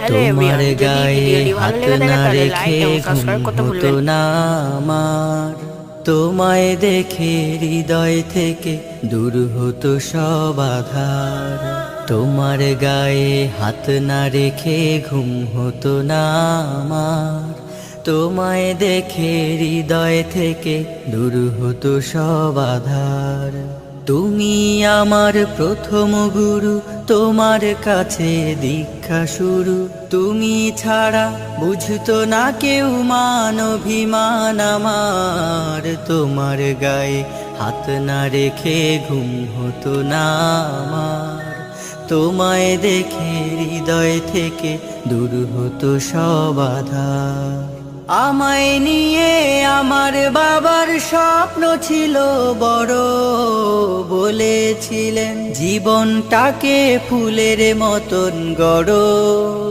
Hello তোমার everyone, যদি গায়ে ভিডিওটি ভালো হাত লেগে থাকে না তাহলে লাইক রেখে এবং ঘুম সাবস্ক্রাইব করতে হতো ভুলবেন না। না আমার। তোমায় দেখে হৃদয় থেকে দূর হতো সব আধার। তোমার গায়ে হাত না রেখে ঘুম হতো না আমার। তোমায় দেখে হৃদয় থেকে দূর হতো সব আধার। তুমি আমার প্রথম গুরু, তোমার কাছে দীক্ষা শুরু। তুমি ছাড়া বুঝতো না কেউ মান অভিমান আমার। তোমার গায়ে হাত না রেখে ঘুম হতো না আমার। তোমায় দেখে হৃদয় থেকে দূর হতো সব আধার। আমায় নিয়ে আমার বাবার স্বপ্ন ছিল বড়, বলেছিলেন জীবনটাকে ফুলের মতন গড়ো।